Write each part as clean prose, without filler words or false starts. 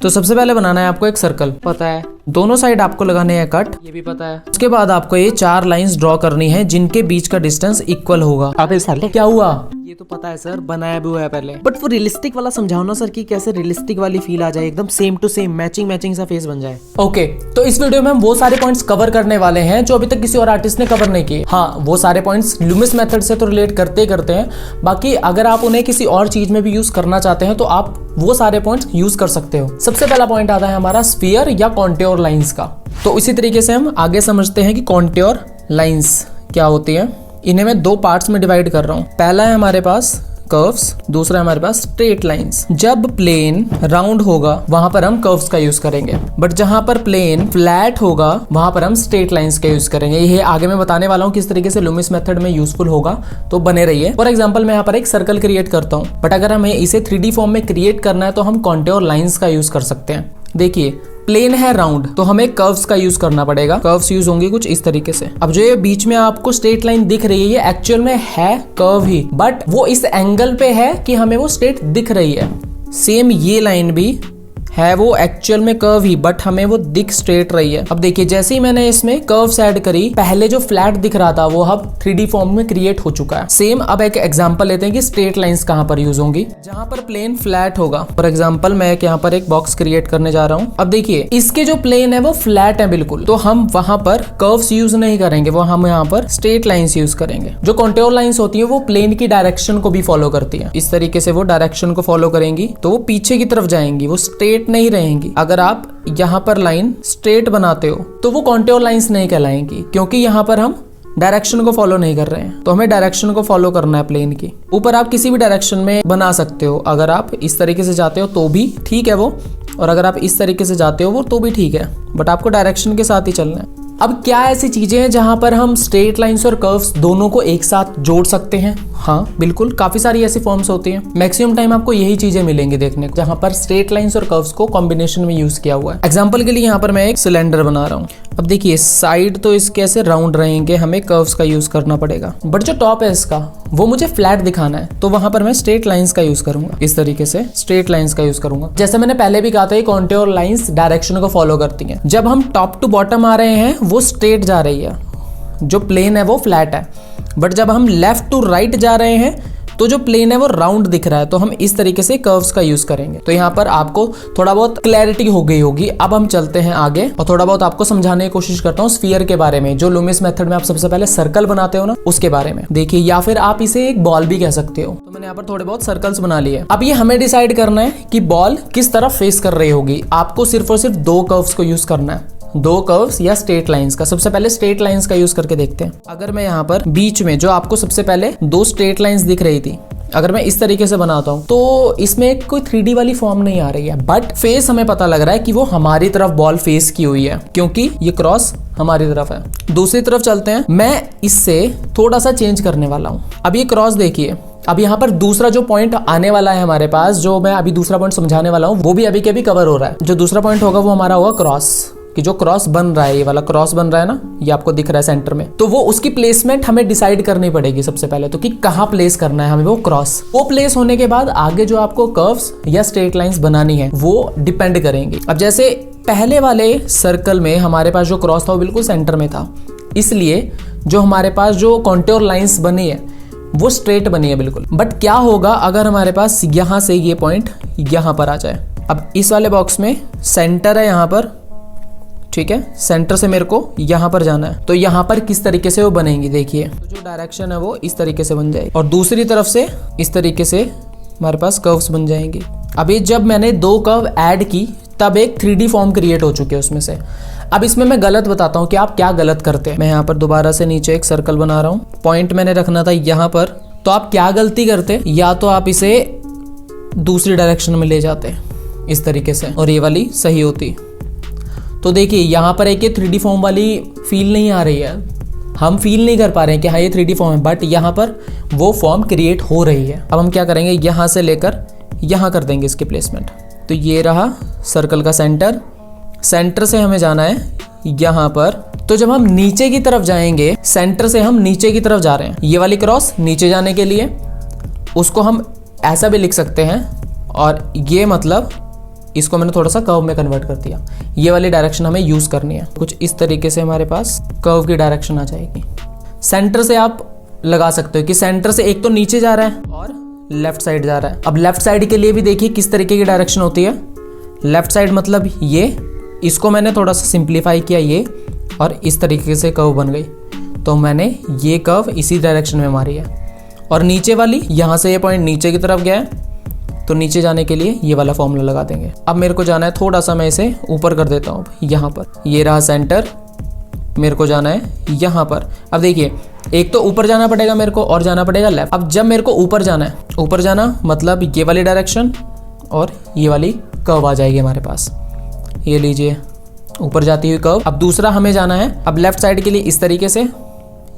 तो सबसे पहले बनाना है आपको एक सर्कल, पता है। दोनों साइड आपको लगाने हैं कट, ये भी पता है। उसके बाद आपको ये 4 लाइंस ड्रॉ करनी है जिनके बीच का डिस्टेंस इक्वल होगा। अबे साले क्या हुआ? ये तो पता है सर, बनाया भी हुआ है पहले, बट वो रियलिस्टिक वाला समझाओ ना सर, कि कैसे रियलिस्टिक वाली फील आ जाए, एकदम सेम टू सेम मैचिंग सा फेस बन जाए। ओके, तो इस वीडियो में हम वो सारे पॉइंट्स कवर करने वाले हैं जो अभी तक किसी और आर्टिस्ट ने कवर नहीं किए। हाँ, वो सारे पॉइंट्स लूमिस मेथड से तो रिलेट करते हैं, बाकी अगर आप उन्हें किसी और चीज में भी यूज करना चाहते हैं तो आप वो सारे पॉइंट्स यूज कर सकते हो। सबसे पहला पॉइंट आता है हमारा स्फीयर या कॉन्ट्योर लाइंस का। तो इसी तरीके से हम आगे समझते हैं कि कॉन्ट्योर लाइंस क्या होती है। इन्हें मैं 2 पार्ट्स में डिवाइड कर रहा हूँ। पहला है हमारे पास कर्व्स, दूसरा है हमारे पास स्ट्रेट लाइंस। जब प्लेन राउंड होगा वहां पर हम कर्व्स का यूज करेंगे, बट जहां पर प्लेन फ्लैट होगा वहां पर हम स्ट्रेट लाइंस का यूज करेंगे। ये आगे मैं बताने वाला हूँ किस तरीके से लूमिस मेथड में यूजफुल होगा, तो बने रहिए। फॉर एग्जांपल मैं यहाँ पर एक सर्कल क्रिएट करता हूँ, बट अगर हमें इसे 3D फॉर्म में क्रिएट करना है तो हम कॉन्ट्योर लाइंस का यूज कर सकते हैं। देखिए, प्लेन है राउंड, तो हमें कर्व्स का यूज करना पड़ेगा। कर्व्स यूज होंगे कुछ इस तरीके से। अब जो ये बीच में आपको स्ट्रेट लाइन दिख रही है, ये एक्चुअल में है कर्व ही, बट वो इस एंगल पे है कि हमें वो स्ट्रेट दिख रही है। सेम ये लाइन भी है, वो एक्चुअल में कर्व ही, बट हमें वो दिख स्ट्रेट रही है। अब देखिए, जैसे ही मैंने इसमें कर्व्स ऐड करी, पहले जो फ्लैट दिख रहा था वो अब 3D फॉर्म में क्रिएट हो चुका है। सेम अब एक एग्जांपल लेते हैं कि स्ट्रेट लाइंस कहां पर यूज होंगी। जहां पर प्लेन फ्लैट होगा, फॉर एग्जांपल मैं यहाँ पर एक बॉक्स क्रिएट करने जा रहा हूँ। अब देखिए, इसके जो प्लेन है वो फ्लैट है बिल्कुल, तो हम वहां पर कर्व्स यूज नहीं करेंगे, वो हम यहाँ पर स्ट्रेट लाइंस यूज करेंगे। जो कॉन्ट्योर लाइंस होती है वो प्लेन की डायरेक्शन को भी फॉलो करती है। इस तरीके से वो डायरेक्शन को फॉलो करेंगी तो वो पीछे की तरफ जाएंगी, वो स्ट्रेट नहीं रहेंगी। अगर आप यहाँ पर लाइन स्ट्रेट बनाते हो तो वो कॉन्ट्योर लाइंस नहीं कहलाएंगी, क्योंकि यहाँ पर हम डायरेक्शन को फॉलो नहीं कर रहे हैं। तो हमें डायरेक्शन को फॉलो करना है प्लेन की। ऊपर आप किसी भी डायरेक्शन में बना सकते हो, अगर आप इस तरीके से जाते हो तो भी ठीक है वो, और अगर आप इस तरीके से जाते हो वो तो भी ठीक है, बट आपको डायरेक्शन के साथ ही चलना है। अब क्या ऐसी चीजें हैं जहां पर हम स्ट्रेट लाइंस और कर्व्स दोनों को एक साथ जोड़ सकते हैं? हाँ बिल्कुल, काफी सारी ऐसी फॉर्म्स होती हैं। मैक्सिमम टाइम आपको यही चीजें मिलेंगी देखने को, जहां पर स्ट्रेट लाइंस और कर्व्स को कॉम्बिनेशन में यूज किया हुआ है। एग्जांपल के लिए यहाँ पर मैं एक सिलेंडर बना रहा हूँ। अब देखिए, साइड तो इसके ऐसे राउंड रहेंगे, हमें कर्व्स का यूज करना पड़ेगा, बट जो टॉप है इसका वो मुझे फ्लैट दिखाना है, तो वहां पर मैं स्ट्रेट लाइंस का यूज करूंगा। इस तरीके से स्ट्रेट लाइंस का यूज करूंगा। जैसे मैंने पहले भी कहा था, कॉन्ट्योर लाइंस डायरेक्शन को फॉलो करती हैं। जब हम टॉप टू बॉटम आ रहे हैं वो स्ट्रेट जा रही है, जो प्लेन है वो फ्लैट है, बट जब हम लेफ्ट टू राइट जा रहे हैं तो जो प्लेन है वो राउंड दिख रहा है, तो हम इस तरीके से कर्व्स का यूज करेंगे। तो यहाँ पर आपको थोड़ा बहुत क्लैरिटी हो गई होगी। अब हम चलते हैं आगे और थोड़ा बहुत आपको समझाने की कोशिश करता हूँ स्फीयर के बारे में, जो लूमिस मेथड में आप सबसे पहले सर्कल बनाते हो ना, उसके बारे में। देखिए, या फिर आप इसे एक बॉल भी कह सकते हो। तो मैंने यहाँ पर थोड़े बहुत सर्कल्स बना लिए। अब ये हमें डिसाइड करना है कि बॉल किस तरफ फेस कर रही होगी। आपको सिर्फ और सिर्फ 2 कर्व्स को यूज करना है, 2 कर्व्स या स्ट्रेट लाइंस का। सबसे पहले स्ट्रेट लाइंस का यूज करके देखते हैं। अगर मैं यहाँ पर बीच में, जो आपको सबसे पहले 2 स्ट्रेट लाइंस दिख रही थी, अगर मैं इस तरीके से बनाता हूं तो इसमें कोई 3D वाली फॉर्म नहीं आ रही है, बट फेस हमें पता लग रहा है कि वो हमारी तरफ बॉल फेस की हुई है, क्योंकि ये क्रॉस हमारी तरफ है। दूसरी तरफ चलते हैं। मैं इससे थोड़ा सा चेंज करने वाला हूं। अब ये क्रॉस देखिए, अब यहाँ पर दूसरा जो पॉइंट आने वाला है हमारे पास, जो मैं अभी दूसरा पॉइंट समझाने वाला हूँ, वो भी अभी के अभी कवर हो रहा है। जो दूसरा पॉइंट होगा वो हमारा होगा क्रॉस, कि जो क्रॉस बन रहा है, ये वाला क्रॉस बन रहा है ना, ये आपको दिख रहा है सेंटर में, तो वो उसकी प्लेसमेंट हमें डिसाइड करनी पड़ेगी सबसे पहले, तो कि कहाँ प्लेस करना है हमें वो क्रॉस। वो प्लेस होने के बाद आगे जो आपको कर्व्स या स्ट्रेट लाइंस बनानी है वो डिपेंड करेंगी। अब जैसे पहले वाले सर्कल में हमारे पास जो क्रॉस था वो बिल्कुल सेंटर में था, इसलिए जो हमारे पास जो कॉन्ट्योर लाइंस बनी है वो स्ट्रेट बनी है बिल्कुल। बट क्या होगा अगर हमारे पास यहाँ से ये पॉइंट यहाँ पर आ जाए? अब इस वाले बॉक्स में सेंटर है यहाँ पर, ठीक है, सेंटर से मेरे को यहाँ पर जाना है, तो यहाँ पर किस तरीके से वो बनेंगी देखिए। तो जो डायरेक्शन है वो इस तरीके से बन जाएगी, और दूसरी तरफ से इस तरीके से हमारे पास कर्व्स बन जाएंगी। अभी जब मैंने 2 कर्व ऐड की तब एक 3D फॉर्म क्रिएट हो चुकी है उसमें से। अब इसमें मैं गलत बताता हूँ कि आप क्या गलत करते हैं। मैं यहाँ पर दोबारा से नीचे एक सर्कल बना रहा हूँ, पॉइंट मैंने रखना था यहाँ पर, तो आप क्या गलती करते, या तो आप इसे दूसरी डायरेक्शन में ले जाते इस तरीके से, और ये वाली सही होती। तो देखिए, यहाँ पर एक 3D फॉर्म वाली फील नहीं आ रही है, हम फील नहीं कर पा रहे हैं कि हाँ ये 3D फॉर्म है, बट यहाँ पर वो फॉर्म क्रिएट हो रही है। अब हम क्या करेंगे, यहाँ से लेकर यहाँ कर देंगे इसकी प्लेसमेंट। तो ये रहा सर्कल का सेंटर, सेंटर से हमें जाना है यहाँ पर। तो जब हम नीचे की तरफ जाएंगे, सेंटर से हम नीचे की तरफ जा रहे हैं, ये वाली क्रॉस नीचे जाने के लिए, उसको हम ऐसा भी लिख सकते हैं, और ये मतलब इसको मैंने थोड़ा सा कर्व में कन्वर्ट कर दिया। ये वाली डायरेक्शन हमें यूज करनी है। कुछ इस तरीके से हमारे पास कर्व की डायरेक्शन आ जाएगी। सेंटर से आप लगा सकते हो कि सेंटर से एक तो नीचे जा रहा है और लेफ्ट साइड जा रहा है। अब लेफ्ट साइड के लिए भी देखिए किस तरीके की डायरेक्शन होती है। लेफ्ट साइड मतलब ये, इसको मैंने थोड़ा सा सिंप्लीफाई किया ये, और इस तरीके से कर्व बन गई। तो मैंने ये कर्व इसी डायरेक्शन में मारी है। और नीचे वाली, यहाँ से ये पॉइंट नीचे की तरफ गया है, तो नीचे जाने के लिए ये वाला फॉर्मूला लगा देंगे। अब मेरे को जाना है, थोड़ा सा मैं इसे ऊपर कर देता हूँ यहाँ पर। ये रहा सेंटर, मेरे को जाना है यहाँ पर। अब देखिए, एक तो ऊपर जाना पड़ेगा मेरे को और जाना पड़ेगा लेफ्ट। अब जब मेरे को ऊपर जाना है, ऊपर जाना मतलब ये वाली डायरेक्शन और ये वाली कर्व आ जाएगी हमारे पास। ये लीजिए, ऊपर जाती हुई कर्व। अब दूसरा हमें जाना है अब लेफ्ट साइड के लिए इस तरीके से,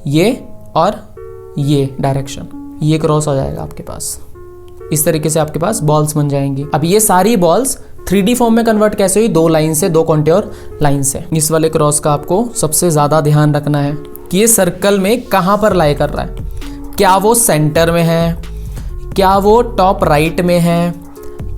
ये और ये डायरेक्शन, ये क्रॉस हो जाएगा आपके पास। इस तरीके से आपके पास बॉल्स बन जाएंगी। अब ये सारी बॉल्स 3D फॉर्म में कन्वर्ट कैसे हुई? 2 लाइन से, 2 कॉन्ट्योर लाइन से। इस वाले क्रॉस का आपको सबसे ज्यादा ध्यान रखना है कि ये सर्कल में कहां पर लाई कर रहा है। क्या वो सेंटर में है, क्या वो टॉप राइट में है,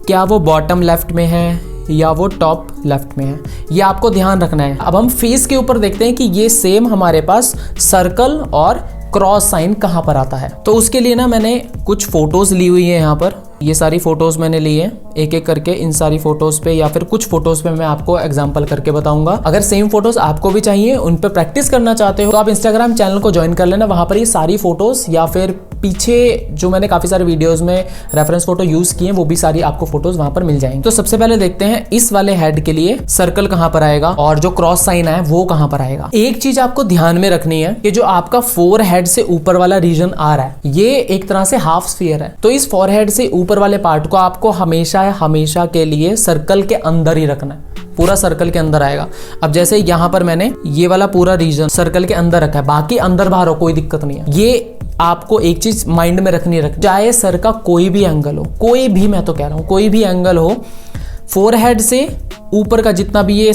क्या वो बॉटम लेफ्ट में है, या वो टॉप लेफ्ट में है। ये आपको ध्यान रखना है। अब हम फेस के ऊपर देखते हैं कि ये सेम हमारे पास सर्कल और क्रॉस साइन कहां पर आता है। तो उसके लिए ना मैंने कुछ फोटोज ली हुई है यहाँ पर। ये सारी फोटोज मैंने ली है एक एक करके। इन सारी फोटोज पे या फिर कुछ फोटोज पे मैं आपको एग्जांपल करके बताऊंगा। अगर सेम फोटोज आपको भी चाहिए, उन पे प्रैक्टिस करना चाहते हो, तो आप इंस्टाग्राम चैनल को ज्वाइन कर लेना। वहां पर ये सारी फोटोज या फिर पीछे जो मैंने काफी सारे वीडियोस में रेफरेंस फोटो यूज किए हैं, वो भी सारी आपको फोटोज वहां पर मिल जाएंगी। तो सबसे पहले देखते हैं इस वाले हेड के लिए सर्कल कहां पर आएगा और जो क्रॉस साइन है वो कहां पर आएगा। एक चीज आपको ध्यान में रखनी है कि जो आपका फोरहेड से ऊपर वाला रीजन आ रहा है, ये एक तरह से हाफ स्फीयर है। तो इस फोरहेड से ऊपर वाले पार्ट को आपको हमेशा के लिए सर्कल के अंदर ही रखना है। पूरा सर्कल के अंदर आएगा। अब जैसे यहाँ पर मैंने ये वाला पूरा रीजन सर्कल के अंदर रखा है, बाकी अंदर बाहर हो कोई दिक्कत नहीं है। ये आपको एक चीज माइंड में रखनी है, चाहे सर का कोई भी एंगल हो, कोई भी, मैं तो कह रहा हूं कोई भी एंगल हो, फोरहेड से ऊपर का जितना भी ये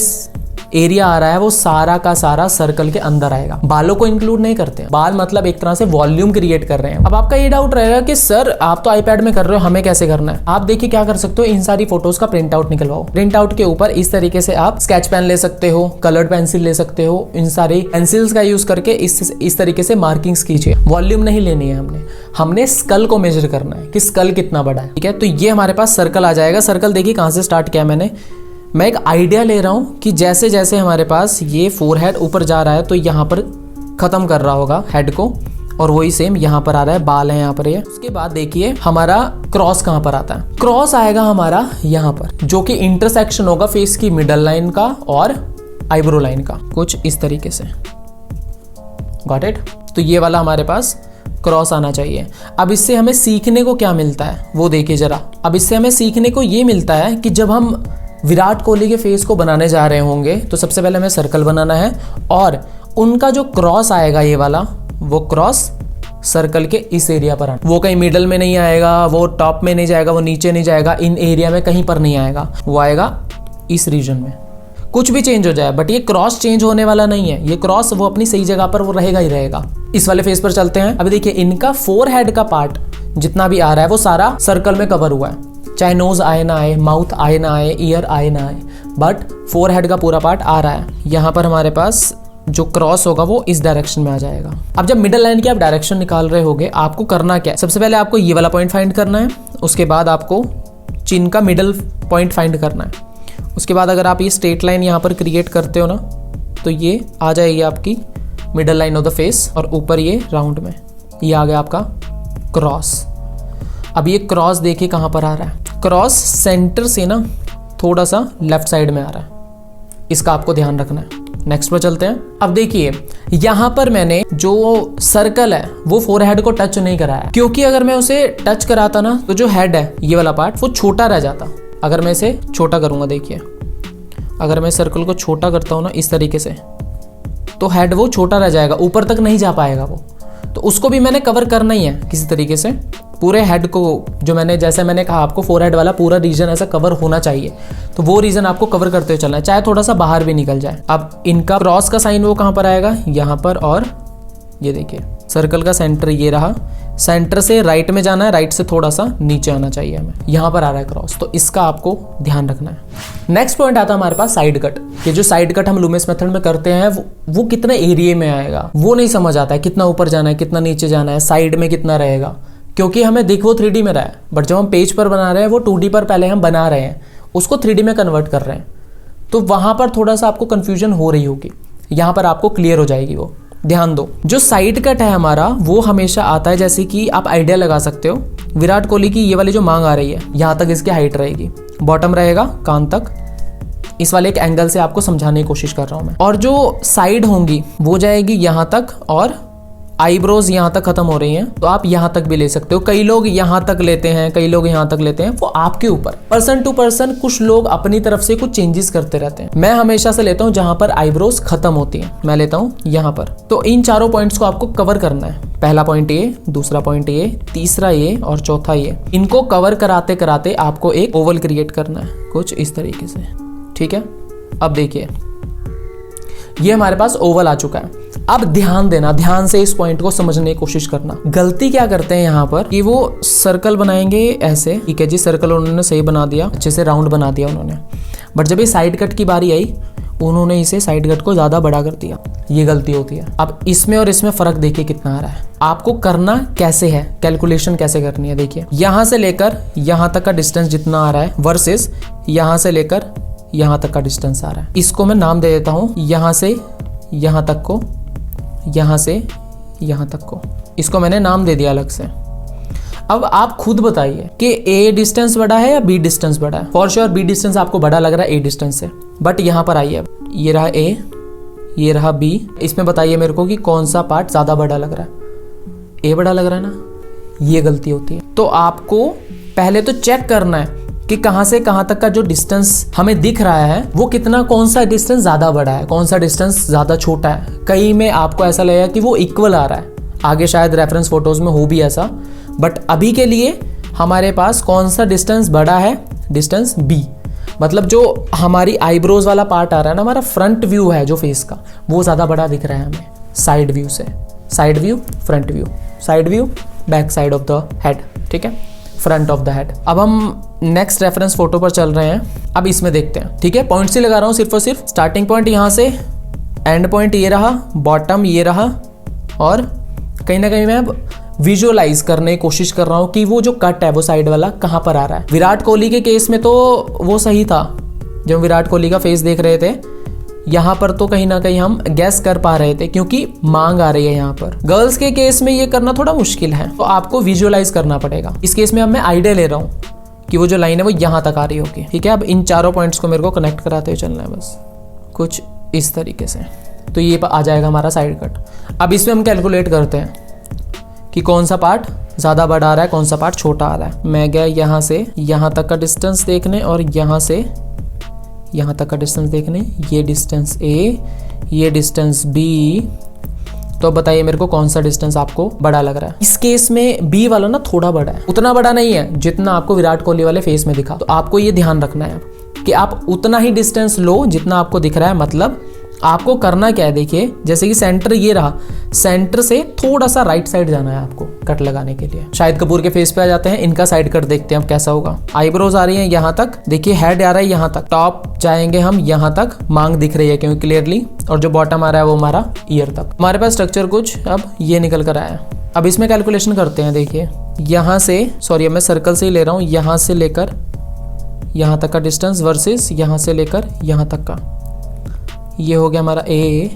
एरिया आ रहा है वो सारा का सारा सर्कल के अंदर आएगा। बालों को इंक्लूड नहीं करते हैं। बाल मतलब एक तरह से वॉल्यूम क्रिएट कर रहे हैं। अब आपका ये डाउट रहेगा कि सर आप तो आईपैड में कर रहे हो, हमें कैसे करना है? आप देखिए क्या कर सकते हो, इन सारी फोटोज का प्रिंट आउट निकलवाओ। प्रिंट आउट के ऊपर इस तरीके से आप स्केच पेन ले सकते हो, कलर्ड पेंसिल ले सकते हो। इन सारी पेंसिल्स का यूज करके इस तरीके से मार्किंग्स कीजिए। वॉल्यूम नहीं लेनी है हमने स्कल को मेजर करना है कि स्कल कितना बड़ा है। ठीक है, तो ये हमारे पास सर्कल आ जाएगा। सर्कल देखिए कहां से स्टार्ट किया मैं एक आइडिया ले रहा हूँ कि जैसे जैसे हमारे पास ये फोरहेड ऊपर जा रहा है तो यहाँ पर खत्म कर रहा होगा हेड को, और वही सेम यहाँ पर आ रहा है, बाल है यहाँ पर ये। उसके बाद देखिए हमारा क्रॉस कहाँ पर आता है। क्रॉस आएगा हमारा यहाँ पर, जो कि इंटरसेक्शन होगा फेस की मिडल लाइन का और आईब्रो लाइन का, कुछ इस तरीके से। Got it? तो ये वाला हमारे पास क्रॉस आना चाहिए। अब इससे हमें सीखने को क्या मिलता है वो देखिए जरा। अब इससे हमें सीखने को ये मिलता है कि जब हम विराट कोहली के फेस को बनाने जा रहे होंगे तो सबसे पहले हमें सर्कल बनाना है, और उनका जो क्रॉस आएगा ये वाला, वो क्रॉस सर्कल के इस एरिया पर आना। वो कहीं मिडल में नहीं आएगा, वो टॉप में नहीं जाएगा, वो नीचे नहीं जाएगा, इन एरिया में कहीं पर नहीं आएगा, वो आएगा इस रीजन में। कुछ भी चेंज हो जाए बट ये क्रॉस चेंज होने वाला नहीं है। ये क्रॉस वो अपनी सही जगह पर वो रहेगा ही रहेगा। इस वाले फेस पर चलते हैं। अभी देखिए इनका फोरहेड का पार्ट जितना भी आ रहा है वो सारा सर्कल में कवर हुआ है। चाहे नोज आए ना आए, माउथ आए ना आए, ईयर आए ना आए, बट फोरहेड का पूरा पार्ट आ रहा है। यहाँ पर हमारे पास जो क्रॉस होगा वो इस डायरेक्शन में आ जाएगा। अब जब मिडल लाइन की आप डायरेक्शन निकाल रहे होगे, आपको करना क्या है? सबसे पहले आपको ये वाला पॉइंट फाइंड करना है। उसके बाद आपको चिन का मिडल पॉइंट फाइंड करना है। उसके बाद अगर आप ये स्ट्रेट लाइन यहाँ पर क्रिएट करते हो ना, तो ये आ जाएगी आपकी middle line of the face, और ऊपर ये राउंड में ये आ गया आपका क्रॉस। अब ये क्रॉस देखिए कहाँ पर आ रहा है। क्रॉस सेंटर से ना थोड़ा सा लेफ्ट साइड में आ रहा है, इसका आपको ध्यान रखना है। नेक्स्ट पर चलते हैं। अब देखिए यहाँ पर मैंने जो सर्कल है वो फोरहेड को टच नहीं कराया, क्योंकि अगर मैं उसे टच कराता ना तो जो हेड है ये वाला पार्ट वो छोटा रह जाता। अगर मैं इसे छोटा करूंगा, देखिए अगर मैं सर्कल को छोटा करता हूँ ना इस तरीके से, तो हेड वो छोटा रह जाएगा, ऊपर तक नहीं जा पाएगा वो। तो उसको भी मैंने कवर करना ही है किसी तरीके से। पूरे हेड को जो जैसे मैंने कहा आपको फोरहेड वाला पूरा रीजन ऐसा कवर होना चाहिए, तो वो रीजन आपको कवर करते हुए चलना है, चाहे थोड़ा सा बाहर भी निकल जाए। अब इनका क्रॉस का साइन वो कहाँ पर आएगा? यहाँ पर, और ये देखिए सर्कल का सेंटर ये रहा, सेंटर से राइट में जाना है, राइट से थोड़ा सा नीचे आना चाहिए हमें, यहाँ पर आ रहा है क्रॉस, तो इसका आपको ध्यान रखना है। नेक्स्ट पॉइंट आता है हमारे पास साइड कट, कि जो साइड कट हम लूमिस मेथड में करते हैं वो कितने एरिया में आएगा वो नहीं समझ आता है, कितना ऊपर जाना है, कितना नीचे जाना है, साइड में कितना रहेगा, क्योंकि हमें दिख वो 3D में रहा है, बट जब हम पेज पर बना रहे हैं वो 2D पर पहले हम बना रहे हैं, उसको 3D में कन्वर्ट कर रहे हैं, तो वहां पर थोड़ा सा आपको कंफ्यूजन हो रही होगी, यहाँ पर आपको क्लियर हो जाएगी वो। ध्यान दो, जो साइड कट है हमारा वो हमेशा आता है, जैसे कि आप आइडिया लगा सकते हो, विराट कोहली की ये वाली जो मांग आ रही है यहाँ तक इसकी हाइट रहेगी, बॉटम रहेगा कान तक, इस वाले एक एंगल से आपको समझाने की कोशिश कर रहा हूं मैं, और जो साइड होंगी वो जाएगी यहाँ तक, और आईब्रोज यहाँ तक खत्म हो रही हैं, तो आप यहाँ तक भी ले सकते हो। कई लोग यहाँ तक लेते हैं, कई लोग यहाँ तक लेते हैं, वो आपके ऊपर, पर्सन टू पर्सन कुछ लोग अपनी तरफ से कुछ चेंजेस करते रहते हैं। मैं हमेशा से लेता हूँ जहां पर आईब्रोज खत्म होती हैं, मैं लेता हूँ यहाँ पर। तो इन चारों पॉइंट्स को आपको कवर करना है, पहला पॉइंट ये, दूसरा पॉइंट ये, तीसरा ये और चौथा ये। इनको कवर कराते कराते आपको एक ओवल क्रिएट करना है कुछ इस तरीके से, ठीक है। अब देखिए ये हमारे पास ओवल आ चुका है। अब ध्यान देना, ध्यान से इस पॉइंट को समझने की कोशिश करना। गलती क्या करते हैं यहाँ पर कि वो सर्कल बनाएंगे ऐसे, ठीक है जी, सर्कल उन्होंने सही बना दिया, अच्छे से राउंड बना दिया उन्होंने, बट जब ये साइड कट की बारी आई उन्होंने इसे साइड कट को ज्यादा बड़ा कर दिया, ये गलती होती है। अब इसमें और इसमें फर्क देखिए कितना आ रहा है। आपको करना कैसे है, कैलकुलेशन कैसे करनी है, देखिए यहाँ से लेकर यहाँ तक का डिस्टेंस जितना आ रहा है वर्सेस यहाँ से लेकर यहाँ तक का डिस्टेंस आ रहा है, इसको मैं नाम दे देता हूँ, यहाँ से यहाँ तक को, यहाँ से यहाँ तक को, इसको मैंने नाम दे दिया अलग से। अब आप खुद बताइए कि ए डिस्टेंस बड़ा है या बी डिस्टेंस बड़ा है। फॉर श्योर बी डिस्टेंस आपको बड़ा लग रहा है ए डिस्टेंस से, बट यहाँ पर आइए, ये रहा ए, ये रहा बी, इसमें बताइए मेरे को कि कौन सा पार्ट ज्यादा बड़ा लग रहा है। ए बड़ा लग रहा है ना, ये गलती होती है। तो आपको पहले तो चेक करना है कि कहां से कहां तक का जो डिस्टेंस हमें दिख रहा है वो कितना, कौन सा डिस्टेंस ज्यादा बड़ा है, कौन सा डिस्टेंस ज्यादा छोटा है। कहीं में आपको ऐसा लगेगा कि वो इक्वल आ रहा है, आगे शायद रेफरेंस फोटोज में हो भी ऐसा, बट अभी के लिए हमारे पास कौन सा डिस्टेंस बड़ा है, डिस्टेंस बी। मतलब जो हमारी आईब्रोज वाला पार्ट आ रहा है ना, हमारा फ्रंट व्यू है जो फेस का, वो ज्यादा बड़ा दिख रहा है हमें साइड व्यू से। Side view, front view, side view, back side of the head, ठीक है, फ्रंट ऑफ द हेड। अब हम नेक्स्ट रेफरेंस फोटो पर चल रहे हैं, अब इसमें देखते हैं, ठीक है। पॉइंट से लगा रहा हूं सिर्फ और सिर्फ, स्टार्टिंग पॉइंट यहाँ से, एंड पॉइंट ये रहा, बॉटम ये रहा, और कहीं ना कहीं मैं अब विजुअलाइज करने की कोशिश कर रहा हूँ कि वो जो कट है वो साइड वाला कहाँ पर आ रहा है। विराट कोहली के केस में तो वो सही था, जब विराट कोहली का फेस देख रहे थे, यहाँ पर तो कहीं ना कहीं हम गैस कर पा रहे थे क्योंकि मांग आ रही है यहाँ पर। गर्ल्स के केस में ये करना थोड़ा मुश्किल है, तो आपको विजुअलाइज करना पड़ेगा। इस केस में अब मैं आइडिया ले रहा हूँ कि वो जो लाइन है वो यहाँ तक आ रही होगी, ठीक है। अब इन चारों पॉइंट्स को मेरे को कनेक्ट कराते हुए चलना है बस कुछ इस तरीके से, तो ये आ जाएगा हमारा साइड कट। अब इसमें हम कैलकुलेट करते हैं कि कौन सा पार्ट ज़्यादा बड़ा आ रहा है, कौन सा पार्ट छोटा आ रहा है। मैं गया यहाँ से यहाँ तक का डिस्टेंस देखने और यहाँ से यहाँ तक का डिस्टेंस देखने, ये डिस्टेंस ए, ये डिस्टेंस बी, तो बताइए मेरे को कौन सा डिस्टेंस आपको बड़ा लग रहा है। इस केस में बी वाला ना थोड़ा बड़ा है, उतना बड़ा नहीं है जितना आपको विराट कोहली वाले फेस में दिखा। तो आपको ये ध्यान रखना है कि आप उतना ही डिस्टेंस लो जितना आपको दिख रहा है। मतलब आपको करना क्या है, देखिए जैसे कि सेंटर ये रहा, सेंटर से थोड़ा सा राइट साइड जाना है आपको कट लगाने के लिए। शाहिद कपूर के फेस पे आ जाते हैं, इनका साइड कट देखते हैं अब कैसा होगा। आईब्रोज आ रही हैं यहाँ तक, देखिए हेड आ रहा है यहाँ तक, टॉप जाएंगे हम यहाँ तक, मांग दिख रही है क्योंकि क्लियरली, और जो बॉटम आ रहा है वो हमारा ईयर तक। हमारे पास स्ट्रक्चर कुछ अब ये निकल कर आया। अब इसमें कैलकुलेशन करते हैं। देखिए यहाँ से, सॉरी मैं सर्कल से ही ले रहा हूँ, यहाँ से लेकर यहाँ तक का डिस्टेंस वर्सेस यहाँ से लेकर यहाँ तक का, ये हो गया हमारा ए,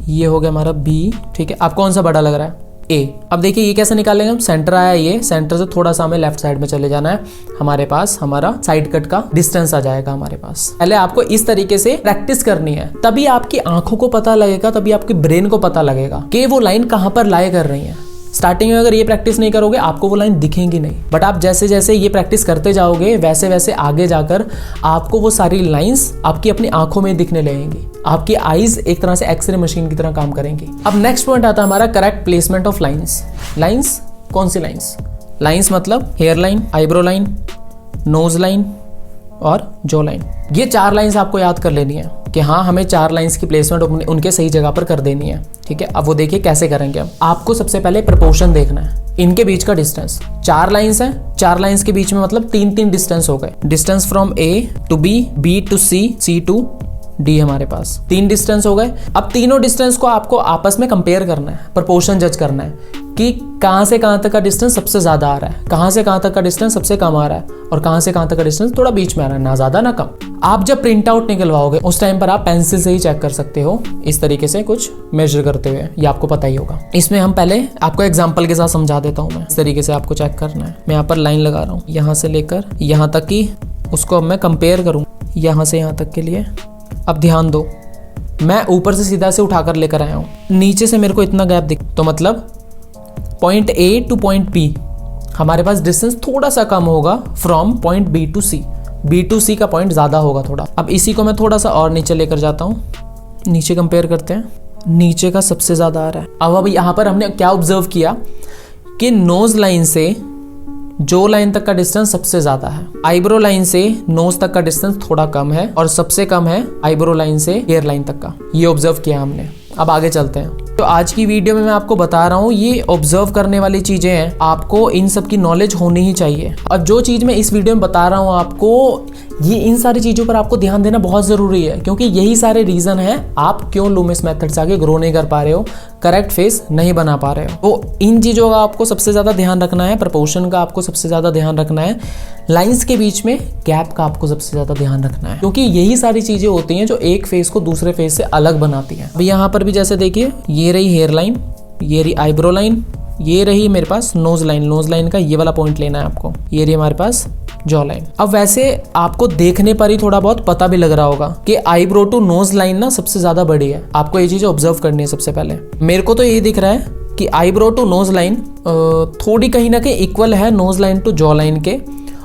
ये हो गया हमारा बी, ठीक है। अब कौन सा बड़ा लग रहा है, ए। अब देखिए ये कैसे निकालेंगे हम, सेंटर आया ये, सेंटर से थोड़ा सा हमें लेफ्ट साइड में चले जाना है, हमारे पास हमारा साइड कट का डिस्टेंस आ जाएगा हमारे पास। पहले आपको इस तरीके से प्रैक्टिस करनी है, तभी आपकी आंखों को पता लगेगा, तभी आपके ब्रेन को पता लगेगा कि वो लाइन कहाँ पर लाए कर रही है। स्टार्टिंग में अगर ये प्रैक्टिस नहीं करोगे आपको वो लाइन दिखेंगी नहीं, बट आप जैसे जैसे ये प्रैक्टिस करते जाओगे वैसे वैसे आगे जाकर आपको वो सारी लाइंस आपकी अपनी आंखों में दिखने लगेंगी। आपकी आईज एक तरह से एक्सरे मशीन की तरह काम करेंगी। अब नेक्स्ट पॉइंट आता है हमारा correct placement of lines. Lines कौन सी लाइंस? लाइंस मतलब hair line, eyebrow line, nose line और जॉ लाइन। ये 4 लाइंस आपको याद कर लेनी है कि हाँ हमें 4 लाइंस की प्लेसमेंट उनके सही जगह पर कर देनी है, ठीक है। अब वो देखिए कैसे करेंगे हम। आपको सबसे पहले प्रपोर्शन देखना है। इनके बीच का डिस्टेंस। 4 लाइंस हैं, 4 लाइंस के बीच में मतलब 3 डिस्टेंस हो गए। Distance from A to B to C to D हमारे पास 3 डिस्टेंस हो गए। अब तीनों डिस्टेंस को आपको आपस में कंपेयर करना है, प्रोपोर्शन जज करना है कि कहां से कहां तक का डिस्टेंस सबसे ज्यादा आ रहा है, कहां से कहां तक का डिस्टेंस सबसे कम आ रहा है और कहां से कहां तक का डिस्टेंस थोड़ा बीच में आ रहा है, ना ज्यादा ना कम। आप जब प्रिंट आउट निकलवाओगे उस टाइम पर आप पेंसिल से ही चेक कर सकते हो, इस तरीके से कुछ मेजर करते हुए, ये आपको पता ही होगा। इसमें हम पहले आपको एग्जांपल के साथ समझा देता हूं मैं, इस तरीके से आपको चेक करना है। मैं यहाँ पर लाइन लगा रहा हूँ, यहाँ से लेकर यहाँ तक की उसको अब मैं कंपेयर करूँ, यहाँ से यहाँ तक के लिए। अब ध्यान दो, मैं ऊपर से सीधा से उठाकर लेकर आया हूँ, नीचे से मेरे को इतना गैप दिख, तो मतलब point A to point B हमारे पास डिस्टेंस थोड़ा सा कम होगा from point B to C। B to C का पॉइंट ज़्यादा होगा थोड़ा। अब इसी को मैं थोड़ा सा और नीचे लेकर जाता हूँ, नीचे कंपेयर करते हैं, नीचे का सबसे ज़्यादा आ रहा है। अब यहाँ पर हमने क्या ऑब्जर्व किया कि नोज लाइन से जो लाइन तक का डिस्टेंस सबसे ज़्यादा है, आईब्रो लाइन से नोज तक का डिस्टेंस थोड़ा कम है और सबसे कम है आईब्रो लाइन से हेयर लाइन तक का। ये ऑब्जर्व किया हमने। अब आगे चलते हैं। तो आज की वीडियो में मैं आपको बता रहा हूँ, ये ऑब्जर्व करने वाली चीजें हैं, आपको इन सब की नॉलेज होनी ही चाहिए। और जो चीज मैं इस वीडियो में बता रहा हूँ आपको, ये इन सारी चीजों पर आपको ध्यान देना बहुत जरूरी है, क्योंकि यही सारे रीजन है आप क्यों लूमिस मेथड से आगे ग्रो नहीं कर पा रहे हो, करेक्ट फेस नहीं बना पा रहे हो। तो इन चीजों का आपको सबसे ज्यादा ध्यान रखना है, प्रपोर्शन का आपको सबसे ज्यादा ध्यान रखना है, लाइंस के बीच में गैप का आपको सबसे ज्यादा ध्यान रखना है, क्योंकि यही सारी चीजें होती हैं जो एक फेस को दूसरे फेस से अलग बनाती हैं। अब यहाँ पर भी जैसे देखिए, ये रही हेयर लाइन, ये रही आईब्रो लाइन, ये रही मेरे पास नोज लाइन। नोज लाइन का ये वाला पॉइंट लेना है आपको, ये रही हमारे पास जॉ लाइन। अब वैसे आपको देखने पर ही थोड़ा बहुत पता भी लग रहा होगा कि आईब्रो टू नोज लाइन ना सबसे ज्यादा बड़ी है। आपको ये चीज ऑब्जर्व करनी है सबसे पहले। मेरे को तो ये दिख रहा है कि आईब्रो टू नोज लाइन थोड़ी कहीं ना कहीं इक्वल है nose line to jaw line के,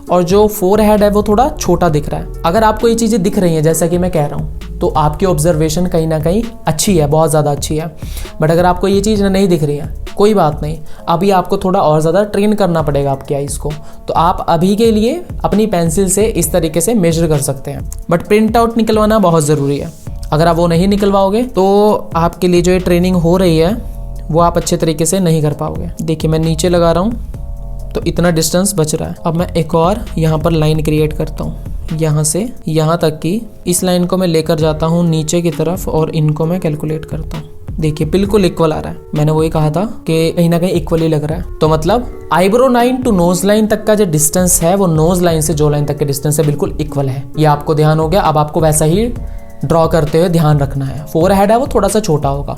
और जो फोरहेड है वो थोड़ा छोटा दिख रहा है। अगर आपको ये चीजें दिख रही हैं जैसा कि मैं कह रहा हूँ, तो आपकी ऑब्जर्वेशन कहीं ना कहीं अच्छी है, बहुत ज़्यादा अच्छी है। बट अगर आपको ये चीज़ नहीं दिख रही है, कोई बात नहीं, अभी आपको थोड़ा और ज़्यादा ट्रेन करना पड़ेगा आपकी आइज़ को। तो आप अभी के लिए अपनी पेंसिल से इस तरीके से मेजर कर सकते हैं, बट प्रिंट आउट निकलवाना बहुत ज़रूरी है। अगर आप वो नहीं निकलवाओगे तो आपके लिए जो ये ट्रेनिंग हो रही है वो आप अच्छे तरीके से नहीं कर पाओगे। देखिए मैं नीचे लगा रहा हूँ तो इतना डिस्टेंस बच रहा है। अब मैं एक और यहाँ पर लाइन क्रिएट करता हूँ, यहाँ से यहाँ तक की इस लाइन को मैं लेकर जाता हूँ नीचे की तरफ और इनको मैं कैलकुलेट करता हूँ। देखिए बिल्कुल इक्वल आ रहा है। मैंने वही कहा था कि कहीं ना कहीं इक्वल ही लग रहा है। तो मतलब eyebrow line to nose line तक का जो डिस्टेंस है वो नोज लाइन से जो लाइन तक के डिस्टेंस है बिल्कुल इक्वल है। ये आपको ध्यान हो गया। अब आपको वैसा ही ड्रॉ करते हुए ध्यान रखना है। फोरहेड है वो थोड़ा सा छोटा होगा,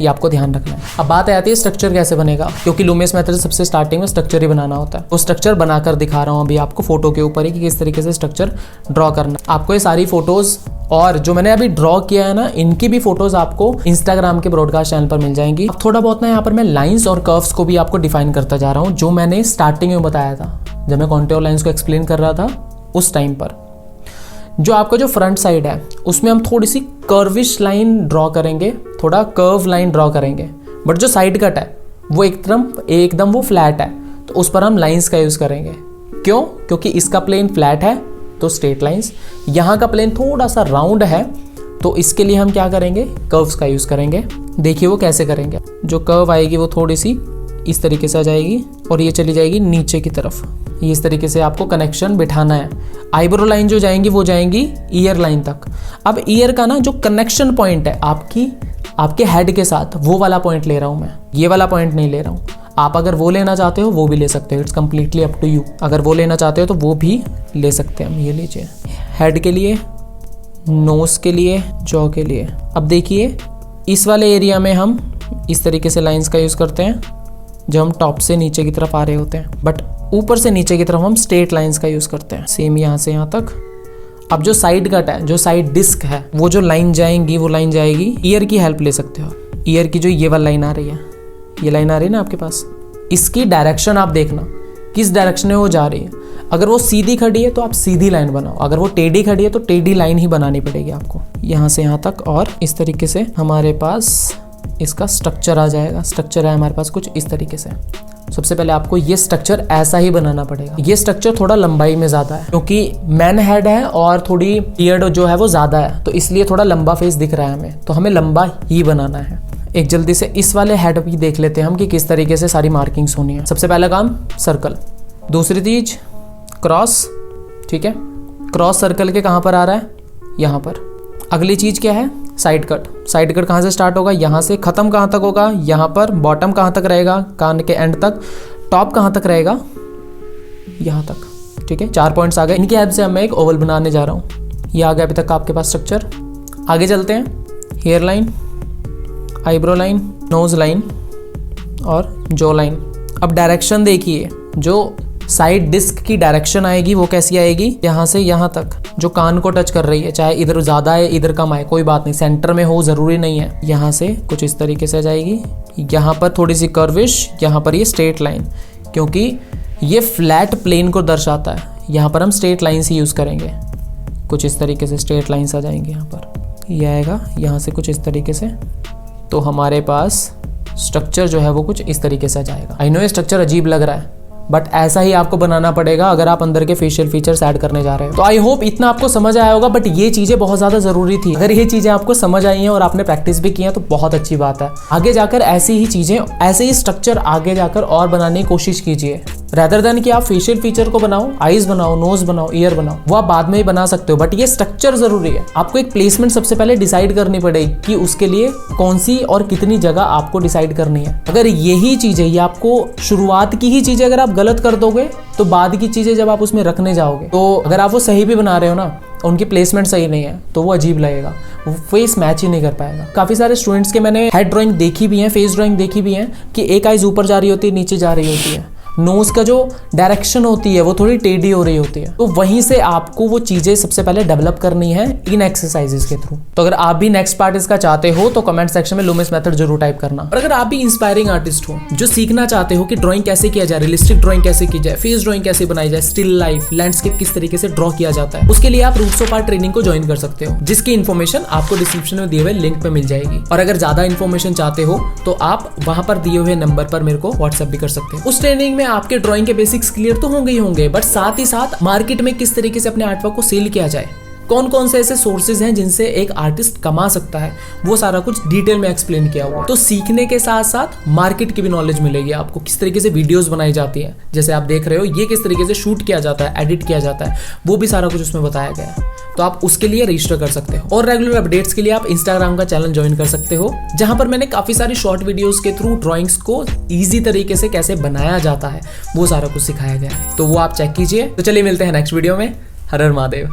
ये आपको ध्यान रखना है। अब बात आती है स्ट्रक्चर कैसे बनेगा, क्योंकि लूमिस मेथड सबसे स्टार्टिंग में स्ट्रक्चर ही बनाना होता है। वो स्ट्रक्चर बनाकर दिखा रहा हूँ अभी आपको फोटो के ऊपर ही कि किस तरीके से स्ट्रक्चर ड्रॉ करना। आपको ये सारी फोटोज और जो मैंने अभी ड्रॉ किया है ना, इनकी भी फोटोज आपको इंस्टाग्राम के ब्रॉडकास्ट चैनल पर मिल जाएंगी। अब थोड़ा बहुत ना यहाँ पर मैं लाइंस और कर्व्स को भी आपको डिफाइन करता जा रहा हूँ, जो मैंने स्टार्टिंग में बताया था जब मैं कॉन्टूर लाइंस को एक्सप्लेन कर रहा था उस टाइम पर। जो आपका जो फ्रंट साइड है उसमें हम थोड़ी सी कर्विश लाइन ड्रॉ करेंगे, थोड़ा कर्व लाइन ड्रॉ करेंगे। बट जो साइड कट है वो एकदम वो फ्लैट है, तो उस पर हम लाइंस का यूज करेंगे। क्यों? क्योंकि इसका प्लेन फ्लैट है तो स्ट्रेट लाइंस, यहाँ का प्लेन थोड़ा सा राउंड है तो इसके लिए हम क्या करेंगे, कर्व्स का यूज करेंगे। देखिए वो कैसे करेंगे। जो कर्व आएगी वो थोड़ी सी इस तरीके से आ जाएगी और ये चली जाएगी नीचे की तरफ। ये इस तरीके से आपको कनेक्शन बिठाना है। आईब्रो लाइन जो जाएंगी वो जाएंगी ईयर लाइन तक। अब ईयर का ना जो कनेक्शन पॉइंट है आपके हेड के साथ, वो वाला पॉइंट ले रहा हूं मैं, ये वाला पॉइंट नहीं ले रहा हूं। आप अगर वो लेना चाहते हो वो भी ले सकते हो, it's completely up to you. अगर वो लेना चाहते हो तो वो भी ले सकते हैं। ये लीजिए हेड के लिए, नोज के लिए, जॉ के लिए। अब देखिए इस वाले एरिया में हम इस तरीके से लाइंस का यूज करते हैं जब हम टॉप से नीचे की तरफ आ रहे होते हैं, बट ऊपर से नीचे की तरफ हम स्ट्रेट लाइंस का यूज करते हैं। सेम यहाँ से यहाँ तक। अब जो साइड कट है, जो साइड डिस्क है, वो जो लाइन जाएंगी वो लाइन जाएगी, ईयर की हेल्प ले सकते हो। ईयर की जो ये वाली लाइन आ रही है, ये लाइन आ रही है ना आपके पास, इसकी डायरेक्शन आप देखना किस डायरेक्शन में वो जा रही है। अगर वो सीधी खड़ी है तो आप सीधी लाइन बनाओ, अगर वो टेढ़ी खड़ी है तो टेढ़ी लाइन ही बनानी पड़ेगी आपको, यहाँ से यहाँ तक। और इस तरीके से हमारे पास इसका स्ट्रक्चर आ जाएगा। स्ट्रक्चर है हमारे पास कुछ इस तरीके से। सबसे पहले आपको ये स्ट्रक्चर ऐसा ही बनाना पड़ेगा। ये स्ट्रक्चर थोड़ा लंबाई में ज़्यादा है क्योंकि मैन हेड है और थोड़ी बियर्ड जो है वो ज़्यादा है, तो इसलिए थोड़ा लंबा फेस दिख रहा है हमें, तो हमें लंबा ही बनाना है। एक जल्दी से इस वाले हेड भी देख लेते हैं हम कि किस तरीके से सारी मार्किंग्स होनी है। सबसे पहला काम सर्कल, दूसरी चीज क्रॉस, ठीक है, क्रॉस सर्कल के कहाँ पर आ रहा है, यहाँ पर। अगली चीज क्या है, साइड कट। साइड कट कहाँ से स्टार्ट होगा, यहाँ से, खत्म कहाँ तक होगा, यहाँ पर। बॉटम कहाँ तक रहेगा, कान के एंड तक। टॉप कहाँ तक रहेगा, यहाँ तक, ठीक है। 4 पॉइंट्स आ गए, इनकी हेल्प से मैं एक ओवल बनाने जा रहा हूँ। ये आ गया अभी तक का आपके पास स्ट्रक्चर। आगे चलते हैं, hair line, eyebrow line, nose line और जो लाइन। अब डायरेक्शन देखिए, जो साइड डिस्क की डायरेक्शन आएगी वो कैसी आएगी, यहाँ से यहाँ तक, जो कान को टच कर रही है, चाहे इधर ज़्यादा है इधर कम आए कोई बात नहीं, सेंटर में हो ज़रूरी नहीं है। यहाँ से कुछ इस तरीके से जाएगी, यहाँ पर थोड़ी सी कर्विश, यहाँ पर ये स्ट्रेट लाइन, क्योंकि ये फ्लैट प्लेन को दर्शाता है। यहाँ पर हम स्ट्रेट लाइन ही यूज़ करेंगे, कुछ इस तरीके से स्ट्रेट लाइन्स आ जाएंगे। यहाँ पर ये आएगा, यहाँ से कुछ इस तरीके से, तो हमारे पास स्ट्रक्चर जो है वो कुछ इस तरीके से आ जाएगा। आई नो ये स्ट्रक्चर अजीब लग रहा है, बट ऐसा ही आपको बनाना पड़ेगा अगर आप अंदर के फेशियल फीचर्स ऐड करने जा रहे हो। तो आई होप इतना आपको समझ आया होगा, बट ये चीजें बहुत ज्यादा जरूरी थी। अगर ये चीजें आपको समझ आई हैं और आपने प्रैक्टिस भी की है तो बहुत अच्छी बात है। आगे जाकर ऐसी ही चीजें, ऐसे ही स्ट्रक्चर आगे जाकर और बनाने की कोशिश कीजिए, रेदर देन कि आप फेशियल फीचर को बनाओ, आईज बनाओ, नोज बनाओ, ईयर बनाओ, वो आप बाद में ही बना सकते हो, बट ये स्ट्रक्चर जरूरी है। आपको एक प्लेसमेंट सबसे पहले डिसाइड करनी पड़ेगी कि उसके लिए कौन सी और कितनी जगह आपको डिसाइड करनी है। अगर यही चीजें, ये आपको शुरुआत की ही चीजें अगर आप गलत कर दोगे तो बाद की चीजें जब आप उसमें रखने जाओगे, तो अगर आप वो सही भी बना रहे हो ना, उनकी प्लेसमेंट सही नहीं है तो वो अजीब लगेगा, वो फेस मैच ही नहीं कर पाएगा। काफी सारे स्टूडेंट्स के मैंने हेड ड्राइंग देखी भी है, फेस ड्राइंग देखी भी है कि एक आईज ऊपर जा रही होती है, नीचे जा रही होती है, नोज का जो डायरेक्शन होती है वो थोड़ी टेढ़ी हो रही होती है। तो वहीं से आपको वो चीजें सबसे पहले डेवलप करनी है इन एक्सरसाइजेस के थ्रू। तो अगर आप भी नेक्स्ट पार्ट इसका चाहते हो तो कमेंट सेक्शन में लूमिस मेथड जरूर टाइप करना। और अगर आप भी इंस्पायरिंग आर्टिस्ट हो जो सीखना चाहते हो कि ड्राइंग कैसे किया जाए, रियलिस्टिक ड्राइंग कैसे की जाए, फेस ड्राइंग कैसे बनाई जाए, स्टिल लाइफ, लैंडस्केप किस तरीके से ड्रॉ किया जाता है, उसके लिए आप रूट्स ऑफ आर्ट ट्रेनिंग को ज्वाइन कर सकते हो, जिसकी इन्फॉर्मेशन आपको डिस्क्रिप्शन में दिए हुए लिंक पे मिल जाएगी। और अगर ज्यादा इन्फॉर्मेशन चाहते हो तो आप वहां पर दिए हुए नंबर पर मेरे को व्हाट्सएप भी कर सकते हो। उस ट्रेनिंग में आपके ड्राइंग के बेसिक्स क्लियर तो होंगे ही होंगे, बट साथ ही साथ मार्केट में किस तरीके से अपने आर्टवर्क को सेल किया जाए, कौन कौन से ऐसे सोर्सेज हैं जिनसे एक आर्टिस्ट कमा सकता है, वो सारा कुछ डिटेल में एक्सप्लेन किया हुआ। तो सीखने के साथ साथ मार्केट की भी नॉलेज मिलेगी आपको, किस तरीके से वीडियोस बनाई जाती है, जैसे आप देख रहे हो ये किस तरीके से शूट किया जाता है, एडिट किया जाता है, वो भी सारा कुछ उसमें बताया गया है। तो आप उसके लिए रजिस्टर कर सकते हो। और रेगुलर अपडेट्स के लिए आप इंस्टाग्राम का चैनल ज्वाइन कर सकते हो, जहां पर मैंने काफी सारी शॉर्ट वीडियोस के थ्रू ड्राइंग्स को इजी तरीके से कैसे बनाया जाता है वो सारा कुछ सिखाया गया है, तो वो आप चेक कीजिए। तो चलिए मिलते हैं नेक्स्ट वीडियो में। हर हर महादेव।